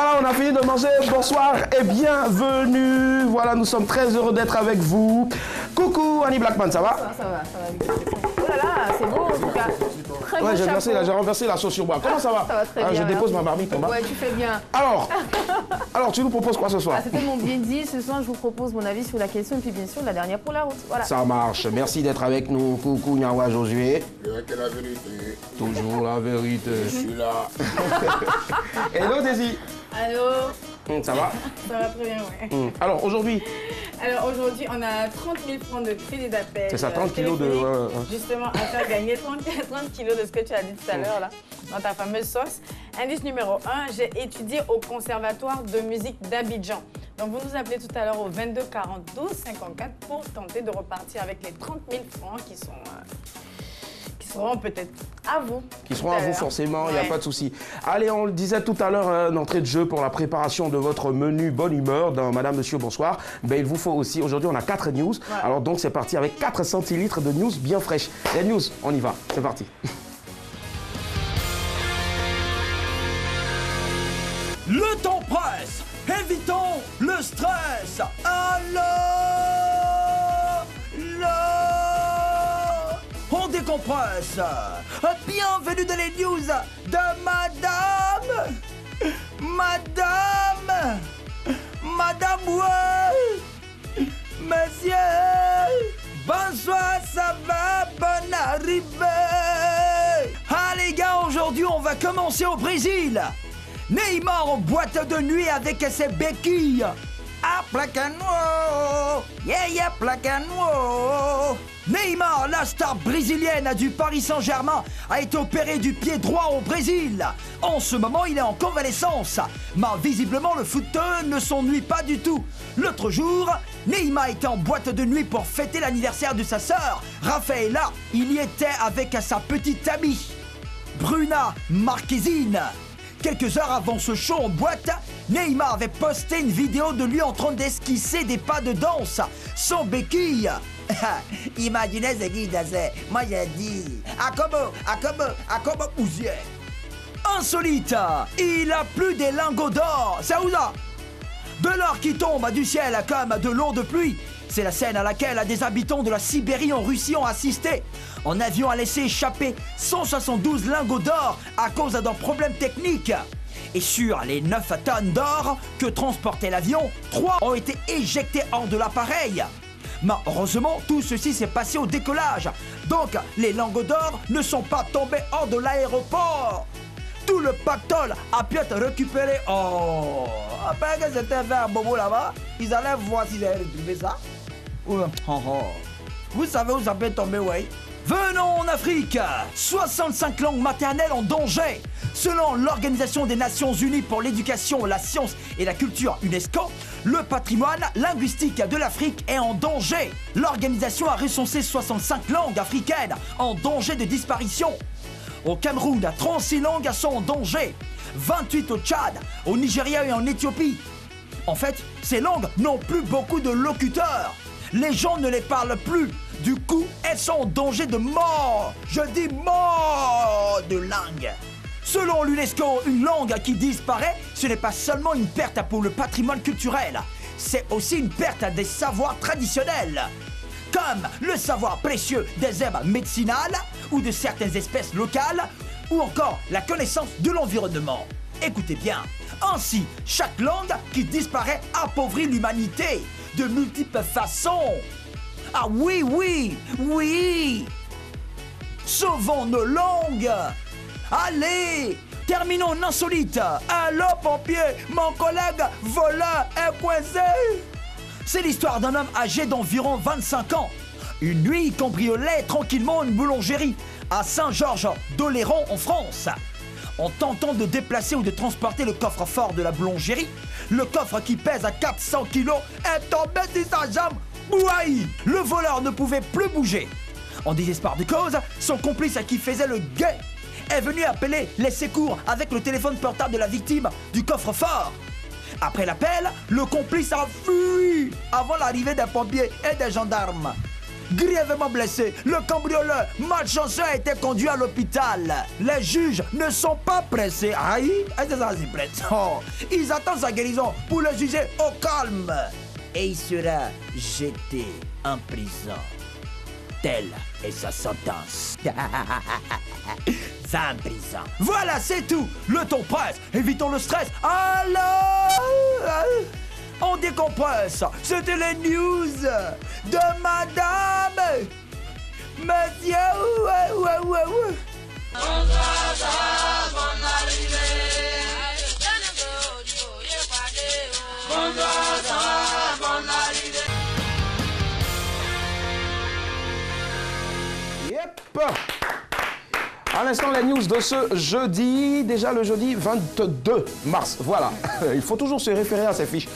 Voilà, on a fini de manger. Bonsoir et bienvenue. Voilà, nous sommes très heureux d'être avec vous. Coucou Annie Blackman, ça va? Ça va. Oh là là, c'est beau en tout cas. Très Ouais, beau j'ai renversé la sauce sur bois. Comment ça va? Ça va très bien. Je dépose ma marmite en bas. Ouais, tu fais bien. Alors, tu nous proposes quoi ce soir? C'était mon bien dit. Ce soir, je vous propose mon avis sur la question et puis bien sûr la dernière pour la route. Voilà. Ça marche. Merci d'être avec nous. Coucou Nyawa Josué. C'est la vérité. Toujours la vérité. Je suis là. Hello Daisy. Allô. Ça va? Ça va très bien, ouais. Alors aujourd'hui, On a 30 000 francs de crédit d'appel. c'est ça, 30 kilos de... Justement, à faire gagner 30 kilos de ce que tu as dit tout à l'heure, là, dans ta fameuse sauce. Indice numéro 1, j'ai étudié au Conservatoire de musique d'Abidjan. Donc, vous nous appelez tout à l'heure au 22 40 12 54 pour tenter de repartir avec les 30 000 francs qui seront peut-être à vous. Qui seront à vous forcément, il n'y a pas de souci. Allez, on le disait tout à l'heure, d'entrée de jeu pour la préparation de votre menu bonne humeur dans Madame, Monsieur, bonsoir. Ben, il vous faut aussi, aujourd'hui on a 4 news. Ouais. Alors donc c'est parti avec 4 centilitres de news bien fraîches. Les news, on y va, c'est parti. Le temps presse, évitons le stress. On décompresse. Bienvenue dans les news de Madame, ouais. Monsieur, bonsoir, ça va, bonne arrivée. Ah les gars, aujourd'hui on va commencer au Brésil. Neymar en boîte de nuit avec ses béquilles. Ah, placano, yeah, placano. Neymar, la star brésilienne du Paris Saint-Germain, a été opéré du pied droit au Brésil. En ce moment, il est en convalescence. Mais visiblement, le footeux ne s'ennuie pas du tout. L'autre jour, Neymar était en boîte de nuit pour fêter l'anniversaire de sa sœur, Rafaela. Il y était avec sa petite amie, Bruna Marquezine. Quelques heures avant ce show en boîte, Neymar avait posté une vidéo de lui en train d'esquisser des pas de danse sans béquille. Imaginez ce qu'il disait. Moi j'ai dit, Akobo Ouzier. Insolite, il a plu des lingots d'or. C'est où ça? De l'or qui tombe du ciel comme de l'eau de pluie. C'est la scène à laquelle des habitants de la Sibérie en Russie ont assisté. Un avion a laissé échapper 172 lingots d'or à cause d'un problème technique. Et sur les 9 tonnes d'or que transportait l'avion, 3 ont été éjectés hors de l'appareil. Mais heureusement, tout ceci s'est passé au décollage. Donc, les lingots d'or ne sont pas tombés hors de l'aéroport. Tout le pactole a pu être récupéré. Oh, après que c'était fait un bobo là-bas, ils allaient voir s'ils avaient retrouvé ça. Vous savez où ça peut tomber, ouais? Venons en Afrique. 65 langues maternelles en danger. Selon l'Organisation des Nations Unies pour l'éducation, la science et la culture UNESCO, le patrimoine linguistique de l'Afrique est en danger. L'organisation a recensé 65 langues africaines en danger de disparition. Au Cameroun, 36 langues sont en danger. 28 au Tchad, au Nigeria et en Éthiopie. En fait, ces langues n'ont plus beaucoup de locuteurs. Les gens ne les parlent plus. Du coup, elles sont en danger de mort. Je dis mort de langue. Selon l'UNESCO, une langue qui disparaît, ce n'est pas seulement une perte pour le patrimoine culturel. C'est aussi une perte des savoirs traditionnels. Comme le savoir précieux des herbes médicinales ou de certaines espèces locales, ou encore la connaissance de l'environnement. Écoutez bien, ainsi, chaque langue qui disparaît appauvrit l'humanité de multiples façons. Ah oui! Sauvons nos langues. Allez, terminons en insolite. Allô pompier, mon collègue voleur est coincé. C'est l'histoire d'un homme âgé d'environ 25 ans. Une nuit, il cambriolait tranquillement une boulangerie à Saint-Georges-d'Oléron en France. En tentant de déplacer ou de transporter le coffre-fort de la boulangerie, le coffre qui pèse à 400 kilos est tombé sur sa jambe. Bouaï! Le voleur ne pouvait plus bouger. En désespoir de cause, son complice qui faisait le guet est venu appeler les secours avec le téléphone portable de la victime du coffre-fort. Après l'appel, le complice a fui avant l'arrivée des pompiers et des gendarmes. grièvement blessé. Le cambrioleur malchanceux a été conduit à l'hôpital. Les juges ne sont pas pressés. Aïe, ils attendent sa guérison pour le juger au calme. Et il sera jeté en prison. Telle est sa sentence. 20 prison. Voilà, c'est tout. Le temps presse. Évitons le stress. Alors, on décompresse. C'était les news de Madame Monsieur. Yep. À l'instant, les news de ce jeudi, déjà le jeudi 22 mars. Voilà, il faut toujours se référer à ces fiches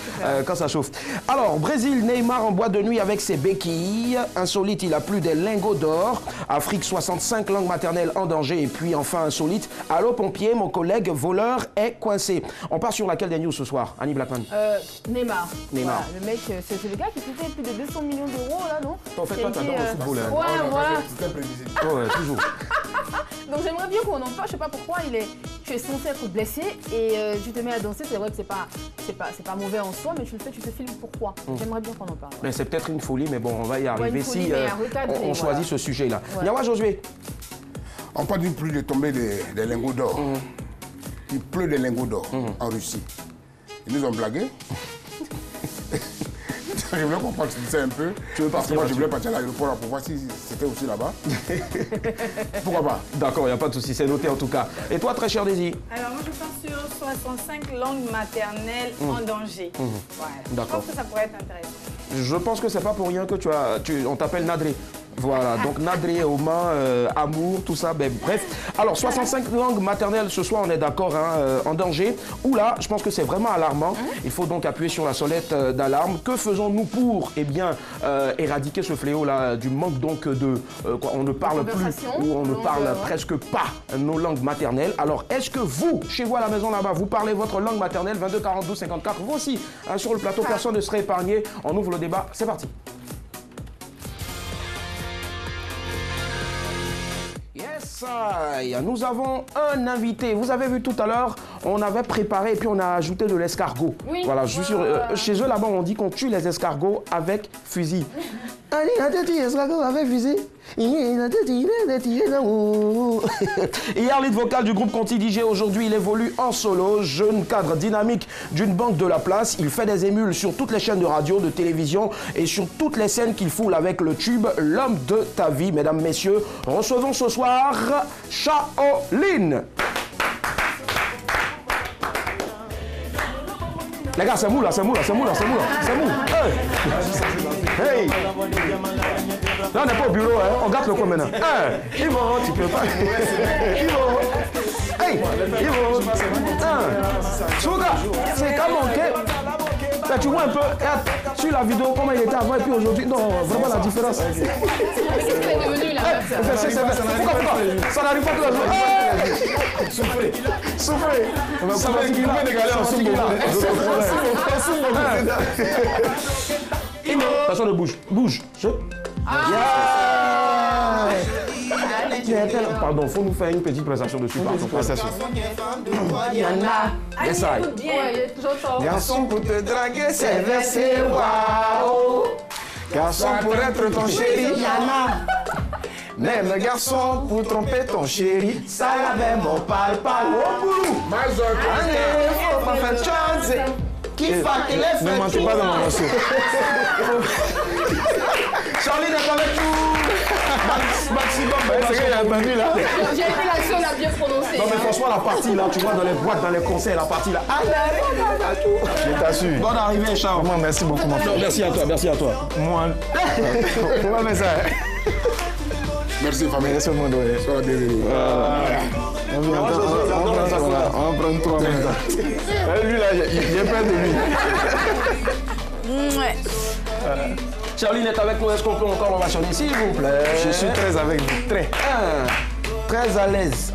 quand ça chauffe. Alors, Brésil, Neymar en boîte de nuit avec ses béquilles. Insolite, il a plus des lingots d'or. Afrique, 65 langues maternelles en danger. Et puis enfin, insolite, allô pompier, mon collègue voleur est coincé. On part sur laquelle des news ce soir, Annie Blackman? Neymar. Neymar. Voilà, le mec, c'est le gars qui coûtait plus de 200 millions d'euros, là, non? En fait, toi, t'adores le football. Hein. Ouais, voilà. Tout est prévisible. Ouais, toujours. Donc j'aimerais bien qu'on en parle, je sais pas pourquoi tu es censé être blessé et tu te mets à danser, c'est vrai que c'est pas mauvais en soi, mais tu le fais, tu te filmes pourquoi? J'aimerais bien qu'on en parle. Mais c'est peut-être une folie, mais bon, on va y arriver si on choisit voilà. ce sujet-là. Ouais. Niawa Josué. On parle d'une pluie de tomber des lingots d'or. Il pleut des lingots d'or en Russie. Ils nous ont blagué. Je voulais qu'on parle de ça un peu. Parce que moi, je voulais partir à l'aéroport pour voir si c'était aussi là-bas. Pourquoi pas? D'accord, il n'y a pas de souci, c'est noté en tout cas. Et toi, très cher Daisy? Alors moi je pense sur 65 langues maternelles en danger. Voilà. Je D'accord. pense que ça pourrait être intéressant. Je pense que c'est pas pour rien que on t'appelle Nadré. Voilà, donc Nadré, Oma, Amour, tout ça, ben, bref. Alors, 65 langues maternelles, ce soir, on est d'accord, hein, en danger. Oula, je pense que c'est vraiment alarmant. Il faut donc appuyer sur la sonnette d'alarme. Que faisons-nous pour, eh bien, éradiquer ce fléau-là du manque donc de... on ne parle plus, ou on ne parle presque pas nos langues maternelles. Alors, est-ce que vous, chez vous à la maison là-bas, vous parlez votre langue maternelle, 22 42 54, vous aussi, hein, sur le plateau, personne ne serait épargné. On ouvre le débat, c'est parti. Nous avons un invité. Vous avez vu tout à l'heure, on avait préparé et puis on a ajouté de l'escargot. Oui. Voilà, je suis sûr, chez eux là-bas, on dit qu'on tue les escargots avec fusil. Avec fusil. Hier, lead vocal du groupe Conti DJ, aujourd'hui il évolue en solo, jeune cadre dynamique d'une banque de la place. Il fait des émules sur toutes les chaînes de radio, de télévision et sur toutes les scènes qu'il foule avec le tube L'homme de ta vie. Mesdames, messieurs, recevons ce soir Shaolin. Les gars, c'est mou là, c'est mou là, c'est mou là, c'est mou là, c'est mou. Hey. Là, on n'est pas au bureau, hein. On garde le coin maintenant. Ivo, tu peux pas. Ivo. Hey, Ivo. Souga, c'est comme manqué. Là, tu vois un peu sur la vidéo comment il était avant et puis aujourd'hui. Non, vraiment la différence. Qu'est-ce qu'elle est devenue là? Pourquoi ça n'arrive pas tous les jours. Souffrez. Souffrez. Ça va être des galères en Attention, ne bouge. Bouge. Pardon, faut nous faire une petite prestation dessus. Yes, I. Garçon pour te draguer, c'est versé, waouh. Garçon pour être ton chéri, Yana. Même garçon pour tromper ton chéri, ça l'avait mon pal-pal. Allez, faut pas faire de chance. Qui fa qu'il est fait. Ne mentez pas dans mon morceau. Charlie est avec nous. Maximum. C'est qu'il a entendu là. J'ai été la seule à bien prononcer. Non mais franchement la partie là, tu vois dans les boîtes, dans les concerts, la partie là. Je t'assure. Bonne arrivée Charles. Vraiment, merci beaucoup mon frère. Merci à toi, merci à toi. Moi. Comment mais ça? Merci famille. Merci au monde. Sois bienvenu. On prend 3 minutes. Lui là, j'ai peur de lui. Charline est avec nous, est-ce qu'on peut encore l'ovationner s'il vous plaît? Je suis très avec vous, très à l'aise.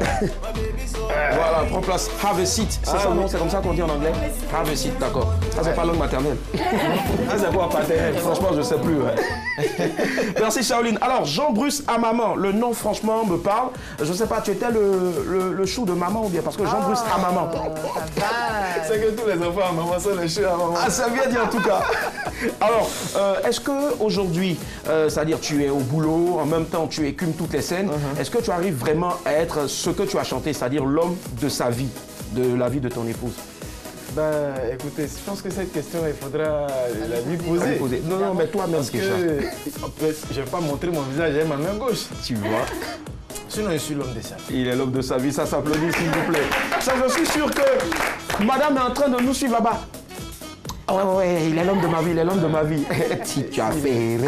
Voilà, prends place. Have a seat. C'est ça, non? C'est comme ça qu'on dit en anglais? Have a seat, d'accord. Ça, c'est pas langue maternelle. Ah, c'est quoi paternel? Franchement, je sais plus. Ouais. Merci, Shaolin. Alors, Jean-Bruce à maman, le nom, franchement, me parle. Je sais pas, tu étais le chou de maman ou bien? Parce que Jean-Bruce à maman. C'est que tous les enfants à maman sont les choux à maman. Ah, ça vient dire en tout cas. Alors, est-ce qu'aujourd'hui, c'est-à-dire tu es au boulot, en même temps tu écumes toutes les scènes, est-ce que tu arrives vraiment à être ce que tu as chanté, c'est-à-dire l'homme de sa vie, de la vie de ton épouse? Ben, écoutez, je pense que cette question, il faudra la lui poser. Non, non, mais toi-même, Parce que je ne vais pas montrer mon visage avec ma main gauche. Tu vois. Sinon, je suis l'homme de sa vie. Il est l'homme de sa vie, ça s'applaudit s'il vous plaît. Ça, je suis sûr que madame est en train de nous suivre là-bas. Ouais, il est l'homme de ma vie, il est l'homme de ma vie. Si tu as fait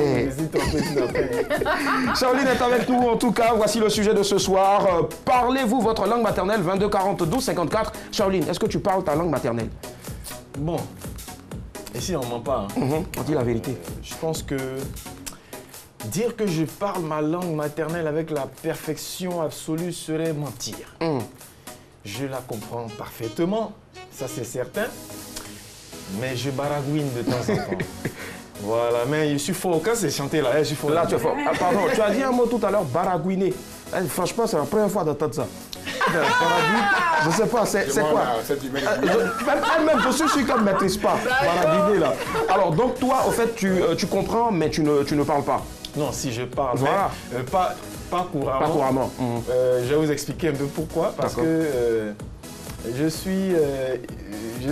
Shaolin est avec nous en tout cas, voici le sujet de ce soir. Parlez-vous votre langue maternelle, 22 40 12 54. Shaolin, est-ce que tu parles ta langue maternelle? Bon, ici on ment pas. Hein. On dit la vérité. Je pense que dire que je parle ma langue maternelle avec la perfection absolue serait mentir. Je la comprends parfaitement, ça c'est certain. Mais je baragouine de temps en temps. Voilà, mais je suis fort. Quand c'est chanté là, je suis fort. Là, tu es fort. Ah, pardon, tu as dit un mot tout à l'heure, baragouiner. Franchement, c'est la première fois d'entendre ça. Je sais pas, c'est quoi? Même, je suis sûr qu'elle ne maîtrise pas. Baragouiner là. Alors, donc toi, au fait, tu comprends, mais tu ne parles pas. Non, si je parle, voilà. Mais, pas couramment. Pas couramment. Je vais vous expliquer un peu pourquoi. Parce que je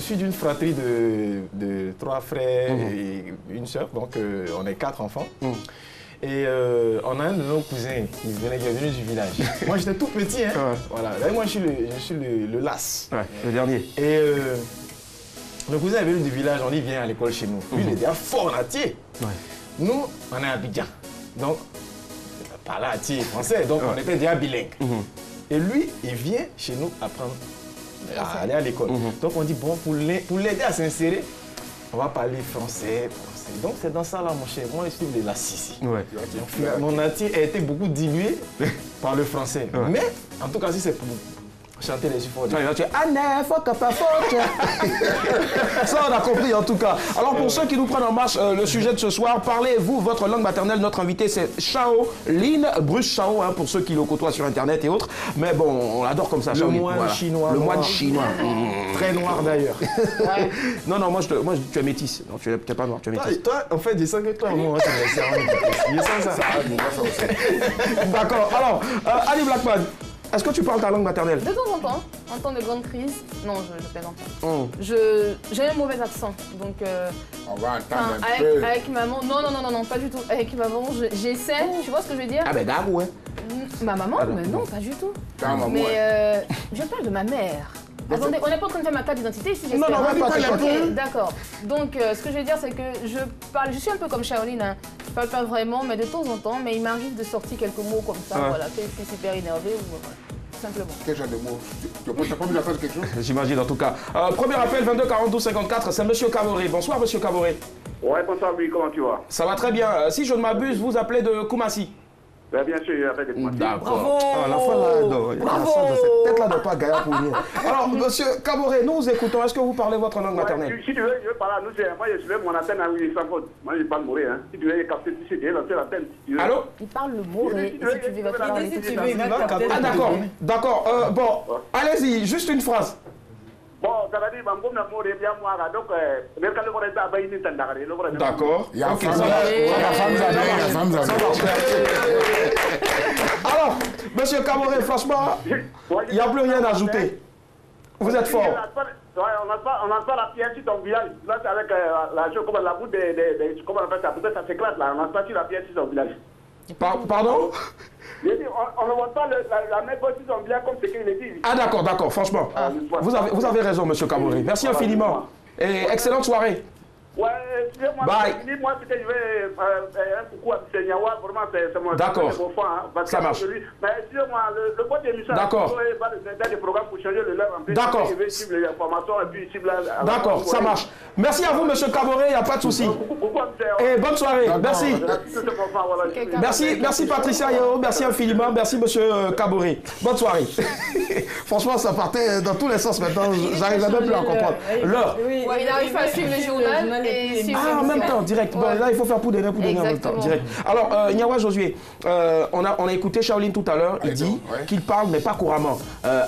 suis d'une fratrie de 3 frères et une sœur, donc on est 4 enfants. Et on a un de nos cousins qui est venu du village. Moi j'étais tout petit, hein. Voilà. Là, moi je suis le las. Ouais, le dernier. Et le cousin est venu du village, on dit viens à l'école chez nous. Lui il est déjà fort en atier. Nous on est à Abidjan. Donc, par là atier français, donc on était déjà bilingue. Et lui, il vient chez nous apprendre à aller à l'école. Donc on dit, bon, pour l'aider à s'insérer, on va parler français. Donc c'est dans ça là, mon cher. Moi, je suis de la Sissi. Mon atier a été beaucoup dilué par le français. Mais, en tout cas, si c'est pour chanter les supports. Ça, on a compris en tout cas. Alors, pour ceux qui nous prennent en marche, le sujet de ce soir, parlez-vous votre langue maternelle. Notre invité, c'est Shaolin, Bruce Shao, hein, pour ceux qui le côtoient sur Internet et autres. Mais bon, on l'adore comme ça, Shaolin. Le moine chinois. Le moine chinois. Très noir d'ailleurs. Non, moi, tu es métisse. Non, tu n'es pas noir, tu es métisse. Toi, en fait, je sens que toi, moi, tu es je sens ça. D'accord. Alors, Ali Blackman. Est-ce que tu parles ta langue maternelle? De temps en temps de grandes crises. Non, je plaisante pas. J'ai un mauvais accent, donc... On va entendre un peu. Avec maman, non, pas du tout. Avec maman, j'essaie, tu vois ce que je veux dire? Ah ben d'accord, ouais. Ma maman? Mais non, pas du tout. Mais je parle de ma mère. Attendez, on n'est pas en train de faire ma carte d'identité ici, j'espère. Non, pas ok, d'accord. Donc, ce que je veux dire, c'est que je suis un peu comme Shaolin, hein. Je parle pas vraiment, mais de temps en temps, mais il m'arrive de sortir quelques mots comme ça, voilà, que je suis super énervée ou voilà, tout simplement. Quel genre de mots? Tu n'as pas envie de faire quelque chose? J'imagine en tout cas. Premier appel, 22 42 54, c'est Monsieur Caboré. Bonsoir Monsieur Caboré. Ouais, bonsoir, oui, comment tu vas? Ça va très bien. Si je ne m'abuse, vous appelez de Koumassi. Ben, bien sûr, il appelle des Koumassi. D'accord. La fin là, cette tête-là ne pas gagner pour rien. Alors, Monsieur Caboré, nous vous écoutons. Est-ce que vous parlez votre langue maternelle? Si tu veux, je veux parler à nous. Moi, je suis mon antenne à oui, sans faute. Moi, je parle moré. Hein. Si tu veux capter, tu sais, lancer l'antenne. Allô? Il parle le moré. Si tu veux parler, si tu veux, ah, d'accord. Bon, allez-y, juste une phrase. Bon, ça va dire, bon, moré, bien moi, donc, même quand le moré est à Baïni, c'est d'accord. D'accord. Il y a femme Alors, Monsieur Caboré, franchement, il n'y a plus rien à ajouter. Vous êtes fort. On n'a pas la pierre sur ton village. Là, c'est avec la boue comment on appelle ça? Peut-être ça s'éclate là. On n'a pas sur la pierre sur ton village. Pardon? On ne voit pas la même position sur son village comme ce qu'il dit. Ah d'accord, franchement. Vous avez raison, Monsieur Caboré. Merci infiniment. Et excellente soirée. Ouais, excusez-moi, moi c'était un coucou à Senyawa, vraiment c'est mon enfant, hein, ça marche. Mais excusez-moi, le point d'émission, d'accord. Des programmes pour changer le level en fait. D'accord. Je vais suivre les informations et puis suivre la... D'accord, ça marche. Merci à vous, Monsieur Caboré, il n'y a pas de souci. Et bonne soirée, merci. Merci Patricia Yeo, merci infiniment, merci Monsieur Caboré. Bonne soirée. Franchement, ça partait dans tous les sens maintenant. J'arrive même plus à comprendre. L'heure. Oui, il arrive à suivre le journal et suivre en même temps, direct. Bon, là, il faut faire pour donner en même temps, direct. Alors, Nyawa Josué, on a écouté Shaolin tout à l'heure. Il dit qu'il parle, mais pas couramment.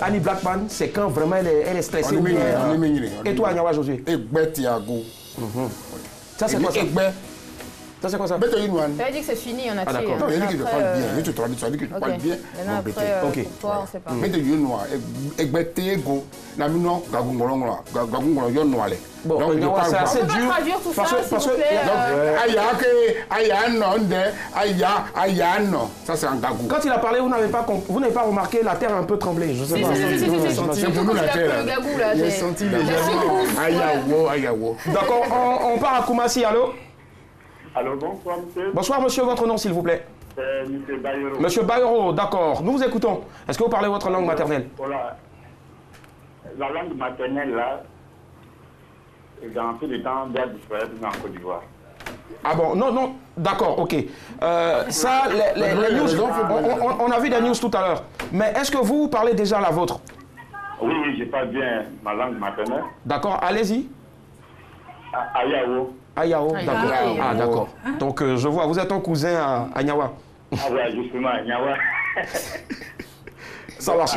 Annie Blackman, c'est quand vraiment elle est stressée. Et toi, Nyawa Josué? Ça, c'est quoi ça? Ça, c'est quoi ça? Ça veut dire que c'est fini, on a tué. Non, il dit que je parle bien. Je te traduis, ça dit que je parle bien. Maintenant, après, pour toi, on ne sait pas. Mais tu es noir. Bon, c'est assez dur. Traduire tout ça, s'il vous plaît. Ça, c'est un gagou. Quand il a parlé, vous n'avez pas remarqué la terre a un peu tremblé. Je sais pas. C'est pour nous la terre. J'ai senti déjà. D'accord, on part à Koumassi, allô? Alors, bonsoir, monsieur. Bonsoir, monsieur, votre nom, s'il vous plaît. Monsieur Bayero. Monsieur Bayero, d'accord. Nous vous écoutons. Est-ce que vous parlez votre langue maternelle? Voilà. La langue maternelle, là, dans tout le temps, doit disparaître en Côte d'Ivoire. Ah bon, non, d'accord, ok. Ça, les news, on a vu des news tout à l'heure. Mais est-ce que vous parlez déjà la vôtre? Oui, je parle bien ma langue maternelle. D'accord, allez-y. Ayao. Ayao, d'accord. Ah, d'accord. Donc, je vois, vous êtes un cousin à Nyawa. Ah ouais, justement, Nyawa. Ça marche.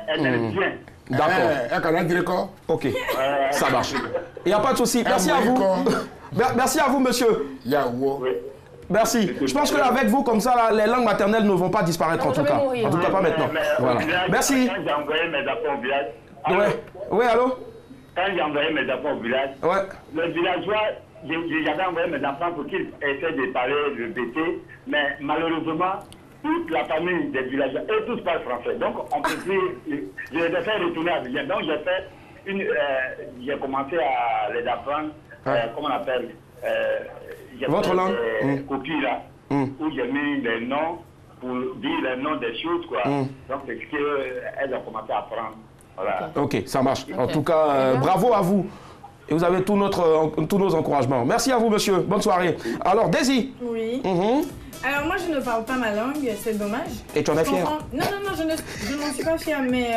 Elle est bien. D'accord. Ok, ça marche. Il n'y a pas de souci. Merci à vous. Merci à vous, monsieur. Merci. Je pense qu'avec vous, comme ça, les langues maternelles ne vont pas disparaître, en tout cas. En tout cas, pas maintenant. Voilà. Merci. Quand j'ai envoyé mes affaires au village. Oui, allô? Quand j'ai envoyé mes enfants au village, le villageois, j'avais envoyé mes enfants pour qu'ils essaient de parler le BT, mais malheureusement, toute la famille des villageois, eux tous parlent français. Donc, on peut dire, je les ai fait retourner à Abidjan. Donc, j'ai commencé à les apprendre, comment on appelle, votre langue? Copies là, où j'ai mis les noms pour dire les noms des choses, quoi. Donc, c'est ce qu'elles ont commencé à apprendre. Voilà. Ok, ça marche. En tout cas, bravo à vous. Et vous avez tous nos encouragements. Merci à vous, monsieur. Bonne soirée. Alors, Daisy. Oui. Alors, moi, je ne parle pas ma langue, c'est dommage. Et tu en es fière? Non, je n'en suis pas fière, mais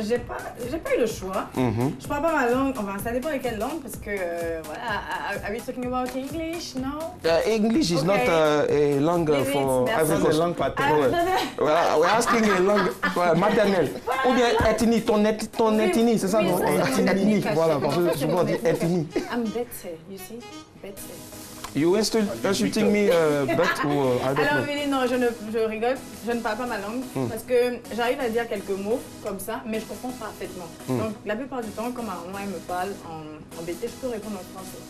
j'ai pas eu le choix. Je parle pas ma langue, enfin, ça dépend de quelle langue, parce que, voilà, are we talking about English, no? English is not a langue for every C'est langue paternelle. We're asking a langue maternelle. Ou bien ethnie, ton ethnie, c'est ça, non? Ethnie, voilà, parce que souvent on dit ethnie. I'm better, you see, better. You insulting me, but or I don't Alors, know. Willy, non, je rigole, je ne parle pas ma langue parce que j'arrive à dire quelques mots comme ça, mais je comprends parfaitement. Donc, la plupart du temps, quand ma maman elle me parle en BT, je peux répondre en français.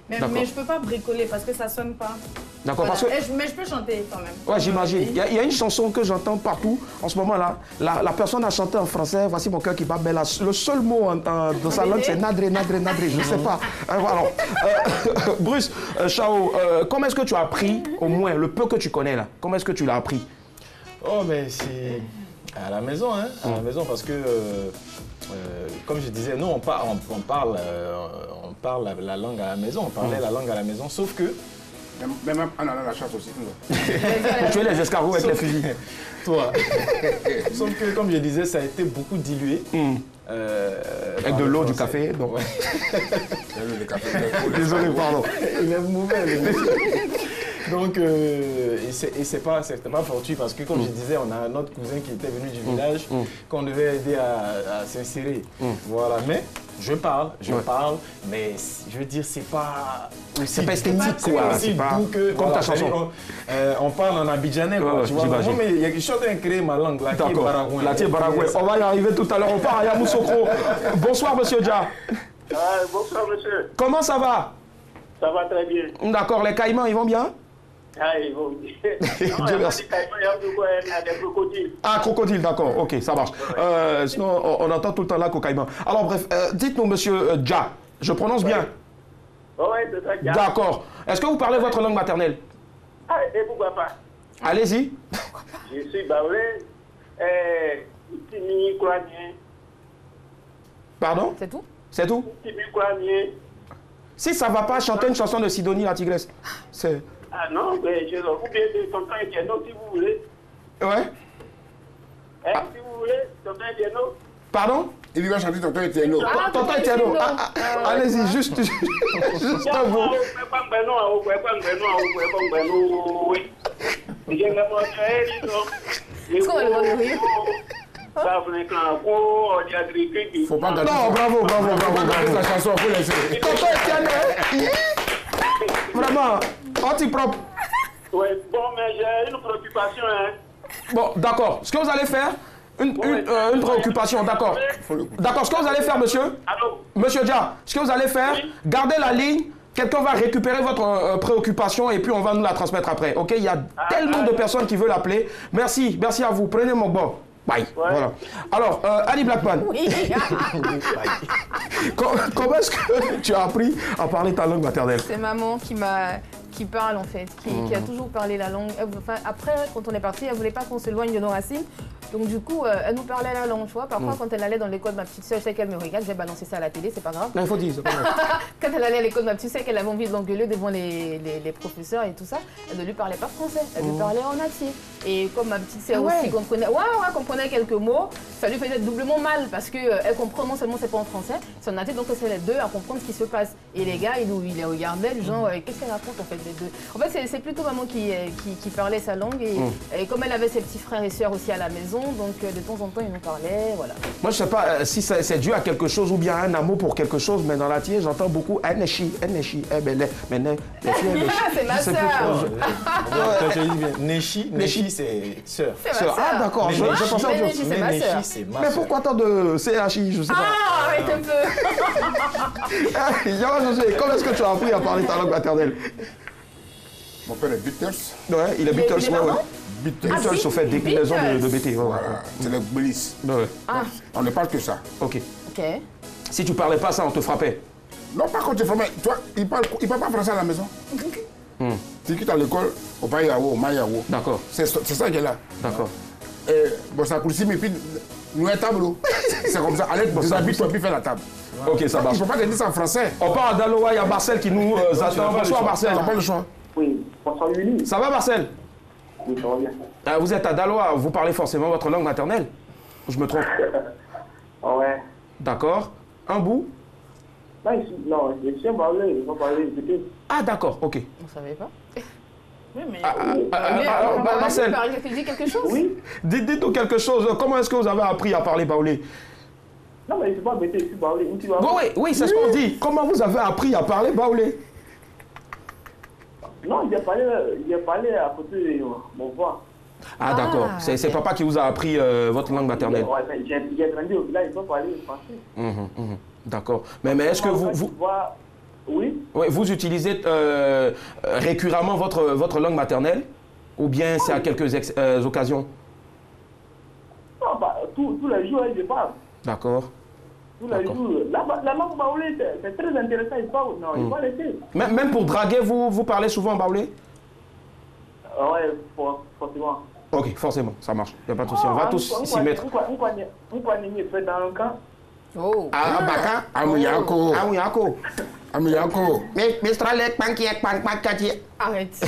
Mais je ne peux pas bricoler parce que ça ne sonne pas. D'accord, Voilà. parce que... Mais je peux chanter quand même. Ouais, j'imagine. Il y a une chanson que j'entends partout en ce moment-là. La personne a chanté en français, voici mon cœur qui bat, mais le seul mot dans sa langue, c'est nadré, nadré, nadré. Je ne sais pas. Voilà. Bruce, Chao, comment est-ce que tu as appris, au moins, le peu que tu connais là, comment est-ce que tu l'as appris? Oh, mais c'est à la maison, hein. À la maison, parce que, comme je disais, nous, on parle la langue à la maison. On parlait la langue à la maison, sauf que... Même en allant à la chasse aussi. Tu es les escargots avec les fusils. Toi. Sauf que, comme je disais, ça a été beaucoup dilué. Avec de l'eau, du café. Donc... Ouais. Désolé, pardon. Il est mauvais, le mec. Donc, et c'est pas fortuit parce que, comme je disais, on a un autre cousin qui était venu du village qu'on devait aider à s'insérer. Voilà, mais je parle, mais je veux dire, c'est pas esthétique, quoi. C'est pas doux que, comme ta chanson. On parle en abidjanais, quoi. Tu vois, moi, mais il y a quelque chose à créer ma langue, la Tié Baragouin. La Tié Baragouin. On va y arriver tout à l'heure. On part à Yamoussoukro. Bonsoir, monsieur Dia. Bonsoir, monsieur. Comment ça va? Ça va très bien. D'accord, les caïmans, ils vont bien? Ah, ils vont bien. Dieu merci. Il y a des crocodiles. Ah, crocodile, d'accord, ok, ça marche. Sinon, on entend tout le temps là qu'au caïman. Alors, bref, dites-nous, monsieur Dia, je prononce bien? Oui, c'est ça, Dia. D'accord. Est-ce que vous parlez votre langue maternelle? Ah, et pourquoi pas? Allez-y. Je suis baoulé. Timi Kouanier. Pardon? C'est tout? C'est tout? Timi Kouanier. Si ça ne va pas, chanter une chanson de Sidonie la tigresse. C'est... Ah non, mais je ou bien de tonton Etienne, si vous voulez. Ouais. Si vous voulez, Tonton Etienne. Pardon? Il va chanter Tonton Etienne. Tonton Etienne, allez-y, juste un mot. Faut pas gâter. Non, bravo. La chanson, faut laisser. Tonton Etienne, vraiment, anti-propre. Oui, bon, mais j'ai une préoccupation. Hein. Bon, d'accord. Ce que vous allez faire, une préoccupation, d'accord. D'accord, ce que vous allez faire, monsieur. Allô? Monsieur Dia, ce que vous allez faire, gardez la ligne. Quelqu'un va récupérer votre préoccupation et puis on va nous la transmettre après. Ok, il y a tellement de personnes qui veulent appeler. Merci à vous. Prenez mon bon. Bye. Ouais. Voilà. Alors, Annie Blackman. Oui. Comment est-ce que tu as appris à parler ta langue maternelle? C'est maman qui parle en fait, qui a toujours parlé la langue. Enfin, après, quand on est parti, elle voulait pas qu'on s'éloigne de nos racines. Donc du coup, elle nous parlait la langue, tu vois. Parfois, quand elle allait dans l'école de ma petite soeur, je sais qu'elle me regarde, je vais balancer ça à la télé, c'est pas grave. Non, il faut dire, c'est pas grave. Quand elle allait à l'école de ma petite soeur, qu'elle avait envie de l'engueuler devant les professeurs et tout ça, elle ne lui parlait pas français, elle lui parlait en entier. Et comme ma petite soeur aussi comprenait quelques mots, ça lui faisait doublement mal parce qu'elle comprend non seulement c'est pas en français, c'est en entier, donc c'est les deux à comprendre ce qui se passe. Et les gars, ils les regardaient, genre, qu'est-ce qu'elle raconte en fait les deux? En fait, c'est plutôt maman qui parlait sa langue et comme elle avait ses petits frères et sœurs aussi à la maison, donc de temps en temps, ils nous parlaient, voilà. Moi, je sais pas si c'est dû à quelque chose ou bien à un amour pour quelque chose, mais dans la tienne, j'entends beaucoup Neshi. Eh ben, c'est ma sœur. Quand je dis bien Neshi, c'est sœur. Ah, d'accord, je pensais en dire. C'est ma sœur. Mais pourquoi tant de CHI, je sais pas. Ah, arrête un peu. Comment est-ce que tu as appris à parler ta langue maternelle? Mon père est Beatles. Ouais, il est Beatles, ouais. Beatles, au fait, déclinaison de BT. Voilà, c'est les Bélis. On ne parle que ça. Ok. Si tu parlais pas ça, on te frappait? Non, pas quand tu frappais. Toi, il parle pas français à la maison. Tu quittes à l'école, au Payawo, au Mayawo. D'accord. C'est ça qu'il est là. D'accord. Bon, ça coule mais puis nous un tableau. C'est comme ça. Allez, déshabille-toi, puis fais la table. Ok, ça marche. Il ne faut pas te dire ça en français. On part à Daloa, il y a Marcel qui nous attend. Bonsoir, Marcel. Tu n'as pas le choix. Oui, bonsoir, Lili. Ça va, Marcel? Oui, ça va bien. Vous êtes à Daloa, vous parlez forcément votre langue maternelle? Je me trompe? Ouais. D'accord. Un bout? Non, je suis parlé, je vais parler peut-être. Ah, d'accord, ok. On ne savait pas. Oui, mais... Alors, Marcel, Tu dis quelque chose? Oui. Dites-nous quelque chose. Comment est-ce que vous avez appris à parler baoulé? Non, mais c'est pas bête, je suis baoulé. Oui, c'est ce qu'on dit. Comment vous avez appris à parler baoulé? Non, j'ai parlé à côté de mon voix. Ah, d'accord. C'est papa qui vous a appris votre langue maternelle. Ouais, mais j'ai grandi au village, ils ont parlé français. D'accord. Mais est-ce que vous... Oui. Oui, vous utilisez récurremment votre langue maternelle? Ou bien c'est à quelques occasions? Non, tous les jours, je parle. D'accord. Tous les jours. La langue baoulé, c'est très intéressant. Il faut laisser. Même pour draguer, vous parlez souvent baoulé? Oui, forcément. Ok, forcément, ça marche. Il n'y a pas de souci. On va tous s'y mettre. On peut dans un camp. Oh. Ah, Baka. Amuyako. Amuyako. Amuyako. Arrête.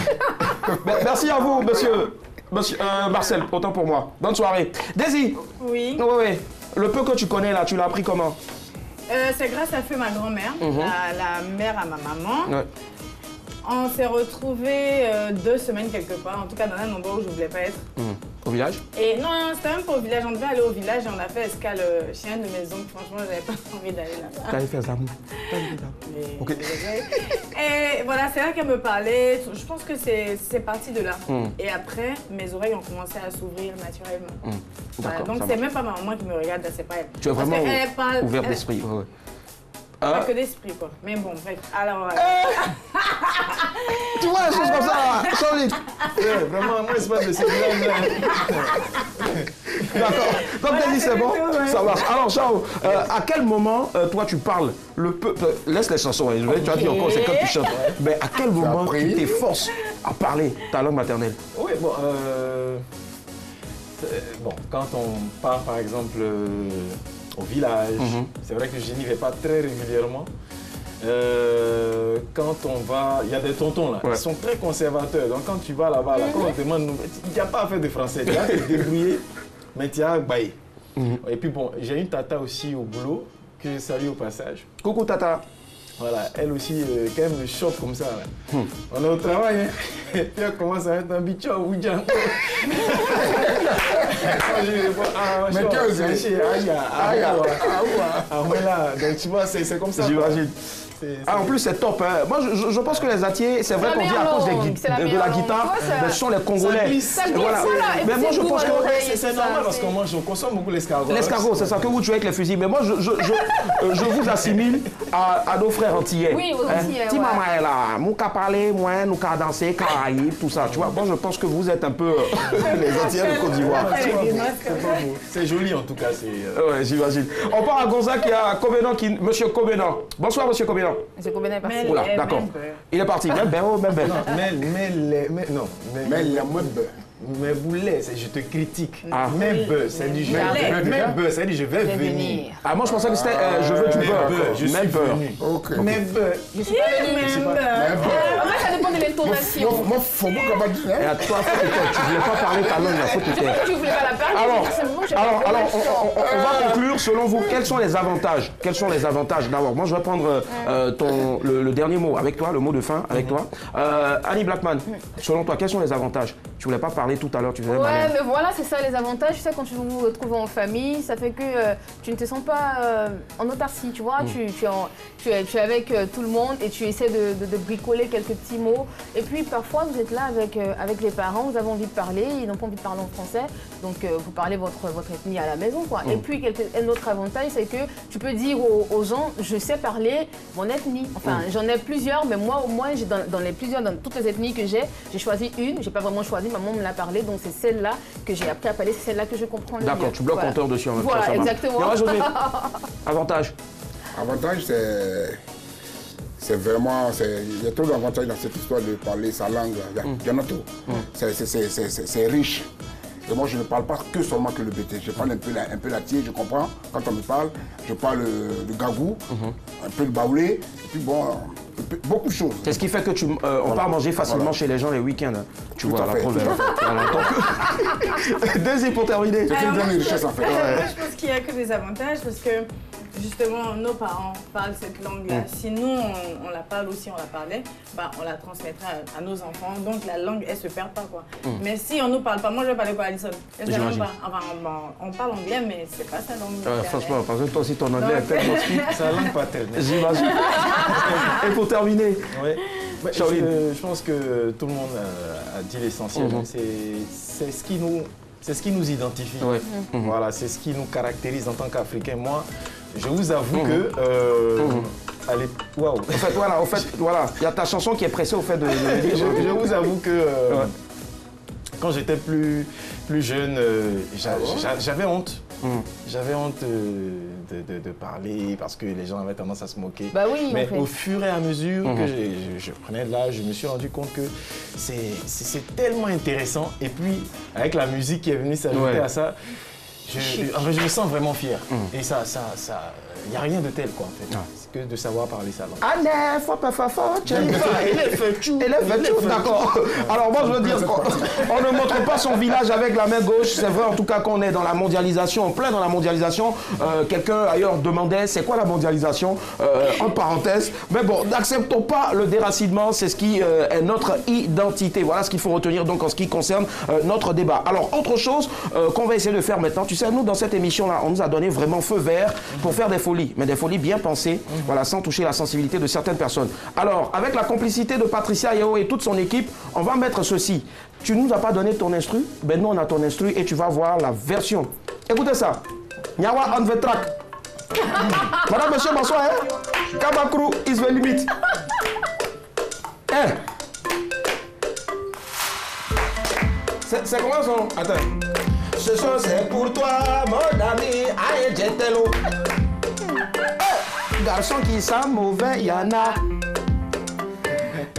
Merci à vous, monsieur Marcel, autant pour moi. Bonne soirée. Daisy. Oui. Oui. Le peu que tu connais là, tu l'as appris comment? C'est grâce à ma grand-mère, la mère à ma maman. Ouais. On s'est retrouvés 2 semaines quelque part, en tout cas dans un endroit où je ne voulais pas être. Au village? Et non, c'était même pas au village. On devait aller au village et on a fait escale chez un de mes oncles. Franchement, j'avais pas envie d'aller là-bas. T'avais fait ça. Ok. Et voilà, c'est là qu'elle me parlait. Je pense que c'est parti de là. Et après, mes oreilles ont commencé à s'ouvrir naturellement. Voilà, donc c'est même pas ma maman qui me regarde, c'est pas elle. Tu es vraiment ouvert d'esprit. Ouais. Pas que d'esprit, quoi. Mais bon, bref. Alors... Tu vois les choses comme ça, solide. Vraiment, moi, c'est pas de ces D'accord. Donc, t'as dit c'est bon? Ça marche. Alors, Chao, à quel moment, toi, tu parles le peu... Laisse les chansons, tu as dit encore, c'est quand tu chantes. Mais à quel moment tu t'efforces à parler ta langue maternelle? Oui, bon, quand on part, par exemple, au village, c'est vrai que je n'y vais pas très régulièrement. Quand on va, il y a des tontons là, ils sont très conservateurs. Donc quand tu vas là-bas, quand on te demande, il n'y a pas à faire de français, tu vas te débrouiller Mais tiens, bye. Et puis bon, j'ai une tata aussi au boulot, que je salue au passage. Coucou tata. Voilà, elle aussi, quand même, me choque comme ça. On est au travail, hein. Et puis elle commence à être un bicho ou bien. Mais qu'est-ce que c'est? Donc tu vois, c'est comme ça. J'imagine. En plus, c'est top. Hein. Moi, je pense que les Atiers, c'est vrai qu'on dit à cause de la guitare, mais ce sont les Congolais. Voilà. Mais moi, je pense que c'est normal parce que moi, je consomme beaucoup l'escargot. L'escargot, c'est ça que vous jouez avec les fusils. Mais moi, je vous assimile à nos frères antillais. Oui, aux Antillais. Ti maman est là, nous qu'à parler, moi, nous qu'à danser, Caraïbes, tout ça. Tu vois, moi, je pense que vous êtes un peu les Antillais de Côte d'Ivoire. C'est joli en tout cas. Ouais, j'imagine. On part à Gonzague, il y a Covenant Monsieur Covenant. Bonsoir, Monsieur Covenant. Monsieur Covenant est parti. Oula, d'accord. Il est parti. Même ben. Mais boulet, je te critique. Ah. Mais beurre, c'est du je vais venir. Ah, moi je pensais que c'était je veux du beurre. Je suis venu. Mais beurre. Je suis pas venu. En fait, ça dépend de l'intonation. Moi, faut pas qu'on va dire. Et à toi, tu voulais pas parler ta langue, faut te taire. Tu voulais pas la parler. Alors, on va conclure. Selon vous, quels sont les avantages? Quels sont les avantages? D'abord, moi je vais prendre le dernier mot avec toi, le mot de fin avec toi. Annie Blackman, selon toi, quels sont les avantages? Tu voulais pas parler tout à l'heure, tu faisais ouais, mais voilà, c'est ça les avantages. Tu sais, quand tu vous retrouves en famille, ça fait que tu ne te sens pas en autarcie, tu vois. Tu es avec tout le monde et tu essaies de bricoler quelques petits mots. Et puis parfois, vous êtes là avec les parents, vous avez envie de parler, ils n'ont pas envie de parler en français, donc vous parlez votre ethnie à la maison, quoi. Et puis, un autre avantage, c'est que tu peux dire aux gens, je sais parler mon ethnie. Enfin, j'en ai plusieurs, mais moi, au moins, dans toutes les ethnies que j'ai choisi une. J'ai pas vraiment choisi, maman me l'a parlé, donc c'est celle-là que j'ai appris à parler, c'est celle-là que je comprends le mieux. D'accord, tu bloques compteur dessus en même temps. Voilà, exactement. Avantage. Avantage, c'est vraiment, il y a trop d'avantages dans cette histoire de parler sa langue. Il y en a trop. C'est riche. Et moi, je ne parle pas que seulement que le BT. Je parle un peu l'Atier, je comprends. Quand on me parle, je parle le Gagou, un peu le Baoulé, et puis bon, beaucoup de choses. C'est ce qui fait que on part manger facilement chez les gens les week-ends. Tu vois, la preuve. Deuxième pour terminer. C'est une grande richesse en fait. Moi, je pense qu'il n'y a que des avantages parce que justement, nos parents parlent cette langue-là. Si nous, on la parle aussi, on la parlait, bah, on la transmettra à nos enfants. Donc, la langue, elle ne se perd pas, quoi. Mais si on ne nous parle pas, moi, je vais parler quoi, Alison? Enfin, on parle anglais, mais c'est pas sa langue. Franchement, parce que toi aussi, ton anglais est tellement speed. C'est la langue paternelle. J'imagine. Et pour terminer, je pense que tout le monde a dit l'essentiel. C'est ce qui nous identifie. Voilà, c'est ce qui nous caractérise en tant qu'Africains. Moi, je vous avoue que... allez, waouh. En fait, voilà, il y a ta chanson qui est pressée au fait de je vous avoue que quand j'étais plus jeune, j'avais honte. J'avais honte de parler parce que les gens avaient tendance à se moquer. Bah oui, mais au fur et à mesure que je prenais de l'âge, je me suis rendu compte que c'est tellement intéressant. Et puis, avec la musique qui est venue s'ajouter à ça, je me sens vraiment fier. Et ça, il n'y a rien de tel, quoi, en fait. C'est que de savoir parler sa langue. D'accord. Alors moi, je veux dire, on ne montre pas son village avec la main gauche. C'est vrai, en tout cas, qu'on est dans la mondialisation, en plein dans la mondialisation. Quelqu'un, ailleurs, demandait, c'est quoi la mondialisation? Entre parenthèses. Mais bon, n'acceptons pas le déracinement. C'est ce qui est notre identité. Voilà ce qu'il faut retenir, donc, en ce qui concerne notre débat. Alors, autre chose qu'on va essayer de faire maintenant. Tu sais, nous, dans cette émission-là, on nous a donné vraiment feu vert pour faire des folies, mais des folies bien pensées, voilà, sans toucher la sensibilité de certaines personnes. Alors, avec la complicité de Patricia Yeo et toute son équipe, on va mettre ceci. Tu nous as pas donné ton instru, ben nous on a ton instru et tu vas voir la version. Écoutez ça. Nyawa on the track. Madame, monsieur, bonsoir. Hein? Kabakru is the limit. C'est comment son? Attends. Ce son c'est pour toi, mon ami, aïe, jetelo. Garçon qui sent mauvais, y en a.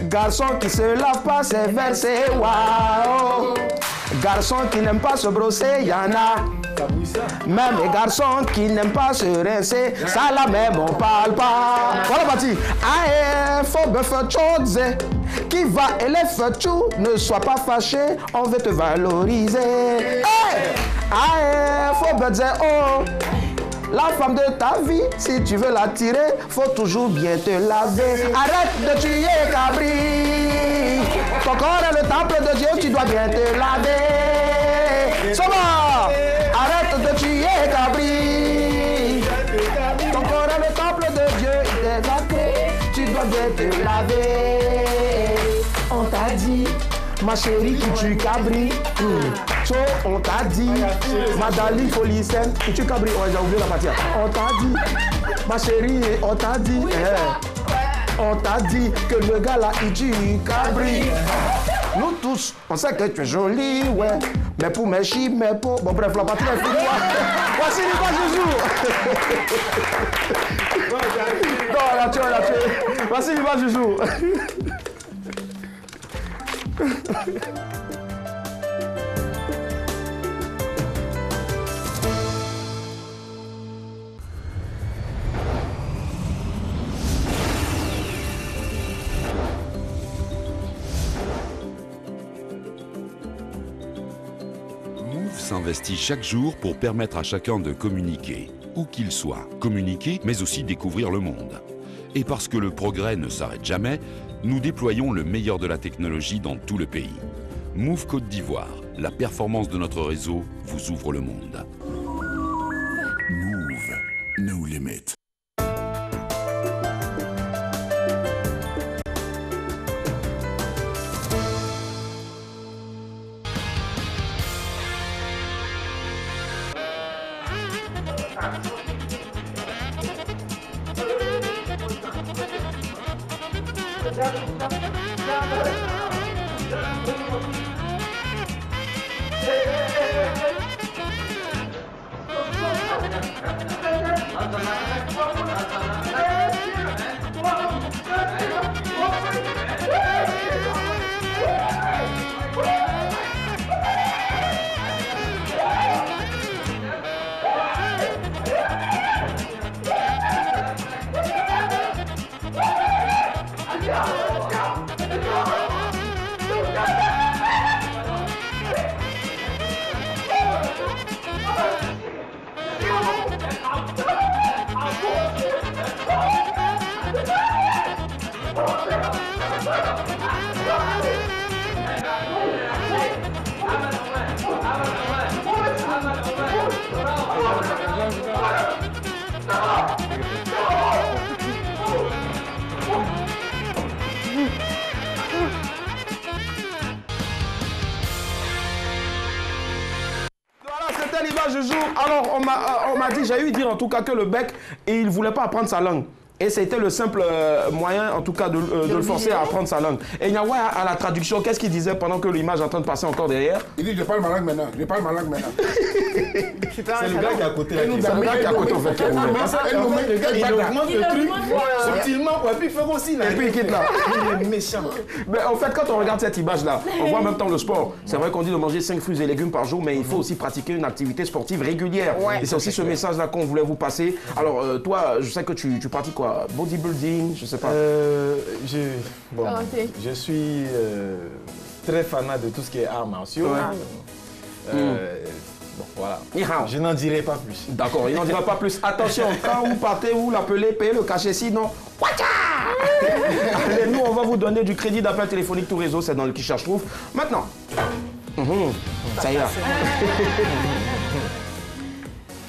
Garçon qui se lave pas, c'est versé, waouh. Garçons qui n'aiment pas se brosser, y en a. Même les garçons qui n'aiment pas se rincer, ça la même on parle pas. Voilà parti. Aïe, faut bœuf chose. Qui va et les feux, ne sois pas fâché, on veut te valoriser. Hey! Aïe, faut buzzer, oh. La femme de ta vie, si tu veux l'attirer, faut toujours bien te laver. Arrête de tuer cabri. Ton corps est le temple de Dieu, tu dois bien te laver. Soma! Arrête de tuer cabri. Ton corps est le temple de Dieu, il est sacré, tu dois bien te laver. On t'a dit, ma chérie, qui tue cabri. On t'a dit, Madali Folicène, qui tue cabri. Oh, j'ai oublié la matière. On t'a dit, ma chérie, on t'a dit. On t'a dit que le gars là, il tue cabri. Nous tous, on sait que tu es jolie, ouais. Mais pour mes chips, mes peaux. Bon, bref, la partie est finie. Voici l'Iba Joujou. Non, elle a tué, elle a tué. Voici l'Iba Joujou. S'investit chaque jour pour permettre à chacun de communiquer, où qu'il soit. Communiquer, mais aussi découvrir le monde. Et parce que le progrès ne s'arrête jamais, nous déployons le meilleur de la technologie dans tout le pays. Move Côte d'Ivoire, la performance de notre réseau vous ouvre le monde. Move, no limit. Alors, on m'a dit, j'ai eu dire en tout cas que le bec, il ne voulait pas apprendre sa langue. Et c'était le simple moyen, en tout cas, de le forcer à apprendre sa langue. Et Niawa, à la traduction, qu'est-ce qu'il disait pendant que l'image est en train de passer encore derrière? Il dit, je parle ma langue maintenant, je parle ma langue maintenant. C'est le gars qui est à côté. C'est le gars qui est à côté, en fait. Le gars, il augmente le truc subtilement, et puis il fait aussi là. Et puis il quitte là. Il est méchant. Mais en fait, quand on regarde cette image-là, on voit en même temps le sport. C'est vrai qu'on dit de manger 5 fruits et légumes par jour, mais il faut aussi pratiquer une activité sportive régulière. Et c'est aussi ce message-là qu'on voulait vous passer. Alors, toi, je sais que tu pratiques quoi? Bodybuilding, je sais pas. Je suis très fanat de tout ce qui est arts martiaux. Bon, voilà. Je n'en dirai pas plus. D'accord, il n'en dira pas plus. Attention, quand vous partez, vous l'appelez, payez le cachet, sinon... Allez, nous, on va vous donner du crédit d'appel téléphonique tout réseau, c'est dans le qui cherche trouve. Maintenant, ça y est.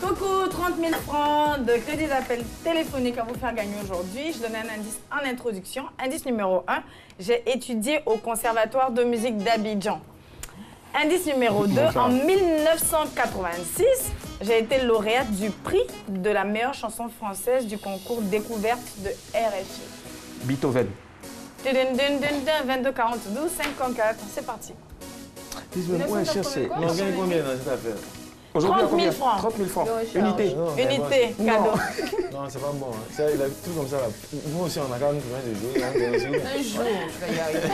Coucou, 30 000 francs de crédit d'appel téléphonique à vous faire gagner aujourd'hui. Je donne un indice en introduction. Indice numéro 1, j'ai étudié au Conservatoire de musique d'Abidjan. Indice numéro 2, en 1986, j'ai été lauréate du prix de la meilleure chanson française du concours découverte de RFI. Beethoven. 22 40 12 54, c'est parti. On gagne combien dans cette affaire? 30 000 francs. 30 000 francs. Unité. Unité, cadeau. Non, c'est pas bon. Ça, il a tout comme ça. Nous aussi, on a quand même besoin de jouer. Un jour, je vais y arriver.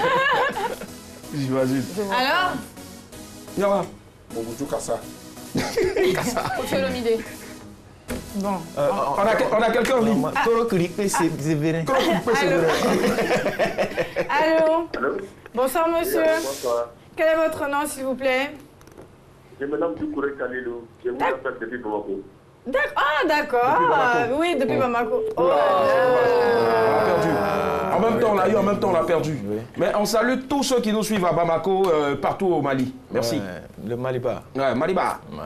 J'imagine. Alors Viens Mobutu Kassa. Kofi Olomide. Bon. On a quelqu'un en ligne. Koro Kripe Sévérin. Allô? Bonsoir, monsieur. Bonsoir. Quel est votre nom, s'il vous plaît? Je me nomme Doucouré Kalilou. Je vous appelle depuis Bamako. Ah, d'accord. Oui, depuis Bamako. On l'a perdu. En même temps, on l'a eu, en même temps, on l'a perdu. Oui. Mais on salue tous ceux qui nous suivent à Bamako, partout au Mali. Merci. Ouais, le Maliba. Ouais, Maliba. Ouais.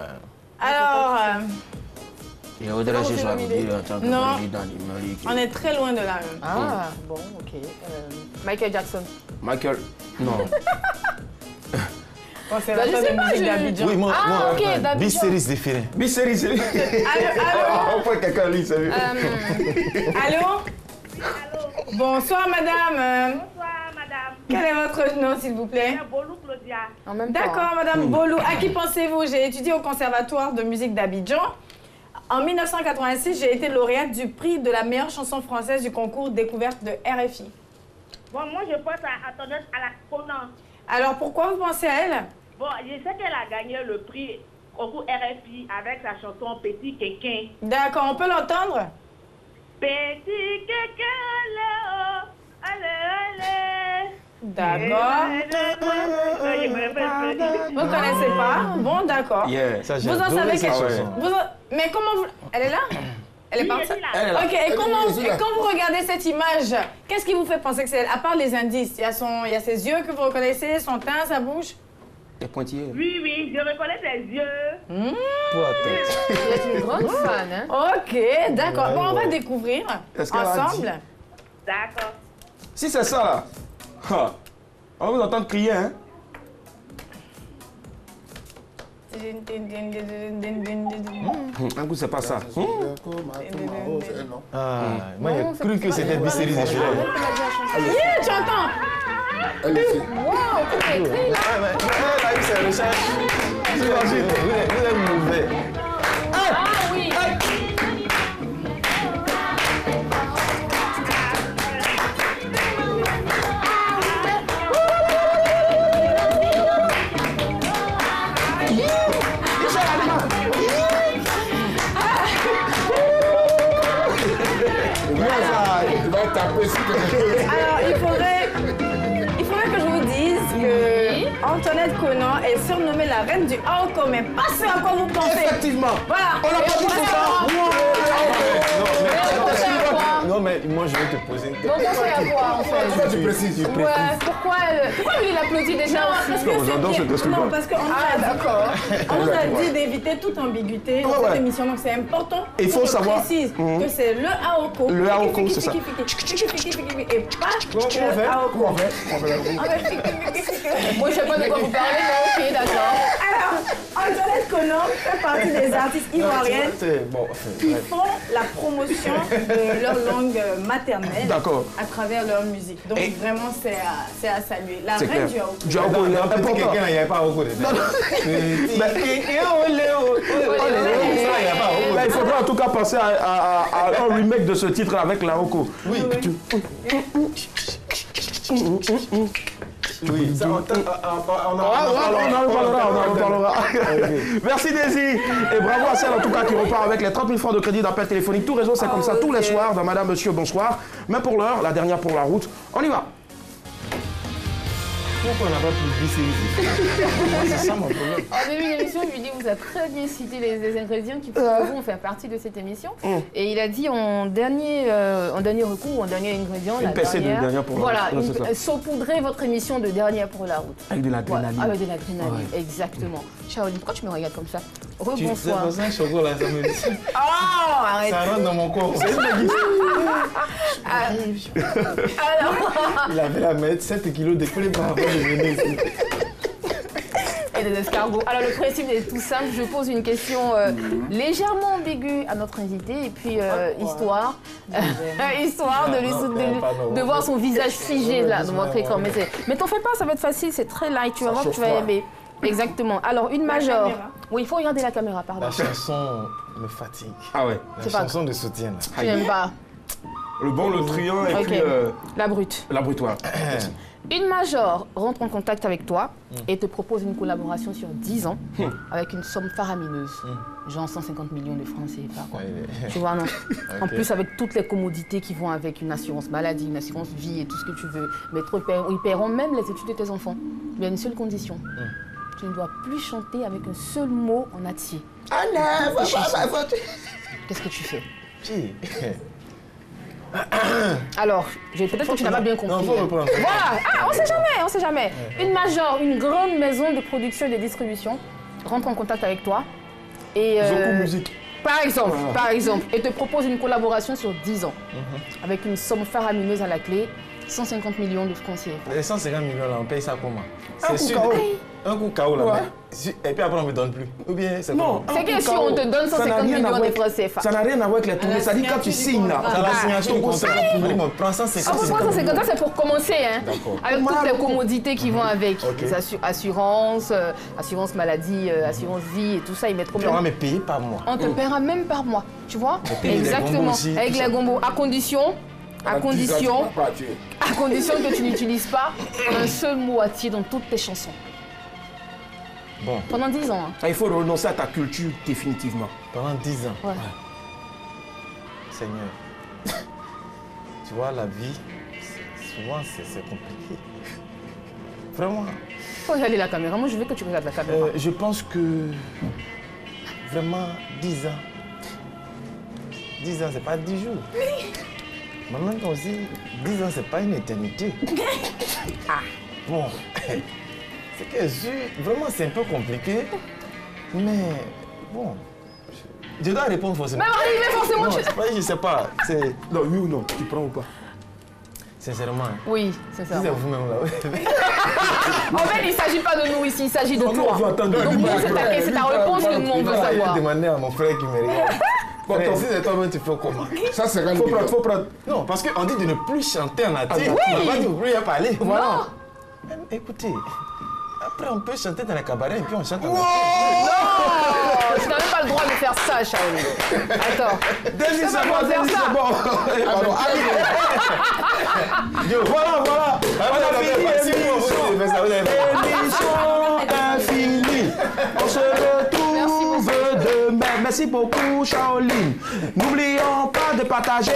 Alors, Il voudrait que ce soit en tant que non. président du Mali. on est très loin de là. Même. Ah, bon, ok. Michael Jackson. Michael. Non. Conservateur Bah, je sais de pas, musique je- d'Abidjan. Oui, moi, Ah, ok, d'Abidjan. Bis-Séris différent. Bissérie, c'est lui. Allô? On voit quelqu'un en ligne, c'est lui. Allô? Bonsoir, madame. Bonsoir, madame. Quel est votre nom, s'il vous plaît? C'est Bolou Claudia. En même temps. D'accord, madame Bolou. À qui pensez-vous? J'ai étudié au Conservatoire de musique d'Abidjan. En 1986, j'ai été lauréate du prix de la meilleure chanson française du concours découverte de RFI. Bon, moi, je pense à Antoinette à la Conan. Alors, pourquoi vous pensez à elle? Bon, je sais qu'elle a gagné le prix concours RFI avec sa chanson Petit Quelqu'un. D'accord, on peut l'entendre? Petit Quelqu'un, Léo, allez, allez. D'accord. Vous ne connaissez pas? Bon, d'accord. Yeah. Ça, Vous en savez quelque cette chose? chanson. Mais comment vous... Elle est là? Elle est Oui, partie? je suis là. Elle est là. Ok, et est là. quand vous regardez cette image, qu'est-ce qui vous fait penser que c'est elle? À part les indices, il y a ses yeux que vous reconnaissez, son teint, sa bouche? T'es pointillé. Oui, oui, je reconnais ses yeux. Vous êtes une grande fan, hein? Ok, d'accord. Bon, on va découvrir Est-ce qu'elle a ensemble. D'accord. Si c'est ça, là, on va vous entendre crier, hein. Un coup, c'est pas ça. Ah, moi, j'ai cru que c'était Bis-Séris différent. Yeah, tu entends? Elle ici. Wow, tout est écrit là. Elle a eu ses recherches. J'imagine, vous êtes mauvais. Ah oui. Il va taper sur quelque chose. Alors, il faudrait que je vous dise que Antoinette Conan est surnommée la reine du Aoko, mais pas ce à quoi vous pensez. Effectivement. Voilà. On l'a pas dit pour ça. Non, mais moi, je vais te poser une question. Donc on fait à quoi en fait? Pourquoi tu précises? Ouais, pourquoi lui il applaudit déjà Non, aussi? parce que j'adore cette question. non, parce qu'on Ah d'accord. nous a dit d'éviter toute ambiguïté dans cette émission, donc c'est important. Il faut que je savoir. précise que c'est le Aoko. Le Aoko, c'est ça. Et pas Comment on fait? le Aoko. Comment on fait? Moi je sais pas de quoi vous parlez, mais ok, d'accord. Alors, Antoinette Conan fait partie des artistes ivoiriennes C'est bon. qui font la promotion de leur langue maternelle D'accord. à travers leur musique. Donc vraiment, c'est à saluer. La C'est reine clair. du Aoko. Du Aoko, il est Dans Petit important. Quelqu'un, il n'y avait pas Aoko dedans. Ça, il n'y a pas Aoko. Là, il faudra en tout cas passer à un remake de ce titre avec la Aoko. Oui. Oui, ça, on en parlera. Merci Daisy. Et bravo à celle en tout cas qui repart avec les 30 000 francs de crédit d'appel téléphonique. Tout réseau, c'est comme ça tous les soirs dans Madame, Monsieur, Bonsoir. Mais pour l'heure, la dernière pour la route, on y va. Pourquoi on n'a pas pu Bis-Séris? C'est ça mon problème. En début d'émission, je lui dis vous avez très bien cité les ingrédients qui vont faire partie de cette émission. Et il a dit en dernier recours, en dernier ingrédient, Une PC de dernière pour la route. Voilà, Ouais, c'est ça. saupoudrer votre émission de dernière pour la route. Avec de l'adrénaline. Avec de l'adrénaline, exactement. Shaolin, pourquoi tu me regardes comme ça? C'est Rebonsoir. pour ça que chocolat, ça me Oh, arrête. ça rentre dans mon corps. Alors, Il avait la mettre 7 kilos de poulet par rapport à venir ici. et des escargots. Alors le principe est tout simple, je pose une question légèrement ambiguë à notre invité et puis histoire de voir son visage figé là devant votre écran. Mais t'en fais pas, ça va être facile, c'est très light, tu vas voir que tu vas aimer. Exactement. Alors une majeure. Oui, il faut regarder la caméra, pardon. La chanson me fatigue. Ah ouais. La chanson de soutien. Là. Tu n'aimes pas. Le bon, le truand et puis... La brute. La brute, ouais. Une major rentre en contact avec toi et te propose une collaboration sur 10 ans avec une somme faramineuse. Genre 150 millions de francs CFA. Quoi. Tu vois, non? En plus, avec toutes les commodités qui vont avec une assurance maladie, une assurance vie et tout ce que tu veux. Mais ils paieront même les études de tes enfants. Il y a une seule condition. Tu ne dois plus chanter avec un seul mot en atier. Qu'est-ce que tu fais? Alors, peut-être que tu n'as pas bien compris. Non, faut reprendre. Voilà, on sait jamais. Une major, une grande maison de production et de distribution rentre en contact avec toi et musique. par exemple, et te propose une collaboration sur 10 ans avec une somme faramineuse à la clé, 150 millions de francs CFA. Les 150 millions là, on paye ça comment? C'est sûr. Un coup KO là. Et puis après on me donne plus. Ou bien c'est non. C'est que si on te donne 150 millions de francs CFA. Ça n'a rien à voir avec les tournées. Ça dit quand tu signes là. Ça la signature du contrat. On prend 150. 150, ça c'est pour commencer, hein. Avec toutes les commodités qui vont avec. Assurance maladie, assurance vie et tout ça, ils mettent combien? On va me payer par mois. On te paiera même par mois, tu vois? Exactement. Avec les gombos, à condition que tu n'utilises pas un seul mot atier dans toutes tes chansons. Bon. Pendant 10 ans. Hein. Il faut renoncer à ta culture définitivement. Pendant 10 ans. Ouais. Seigneur, tu vois, la vie, souvent c'est compliqué. Vraiment. Faut regarder la caméra. Moi, je veux que tu regardes la caméra. Je pense que vraiment 10 ans. 10 ans, c'est pas 10 jours. Mais en même temps aussi, 10 ans, c'est pas une éternité. Bon. C'est que vraiment c'est un peu compliqué, mais bon, je dois répondre forcément. Mais forcément, je sais pas. Non, oui ou non, tu prends ou pas? Sincèrement. Oui, sincèrement. C'est vous-même là. En fait, il ne s'agit pas de nous ici, il s'agit de toi. Donc c'est ta réponse que nous on veut savoir. Je vais demander à mon frère qui me regarde. Bon, si c'est toi-même, tu fais comment? Ça, c'est faut prendre. Non, parce qu'on dit de ne plus chanter en atier. Oui. On va dire plus à parler. Voilà. Écoutez. Après, on peut chanter dans les cabarets et puis on chante en atier. Non, tu n'as même pas le droit de faire ça, Shaoli. Attends. Denis, c'est bon. Voilà. On a fini l'émission infinie. On se retrouve demain. Merci beaucoup, Shaolin. N'oublions pas de partager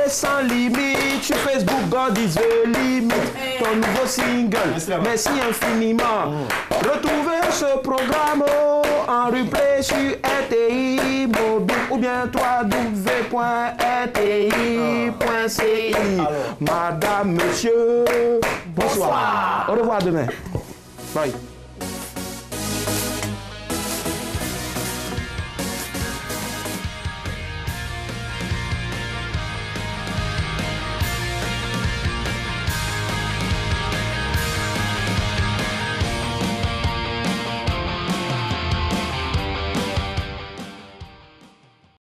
sans limite sur Facebook, God is the limit. Ton nouveau single. Merci infiniment. Retrouvez ce programme en replay sur RTI mobile ou bien www.rti.ci. Madame, monsieur, bonsoir. Au revoir demain. Bye.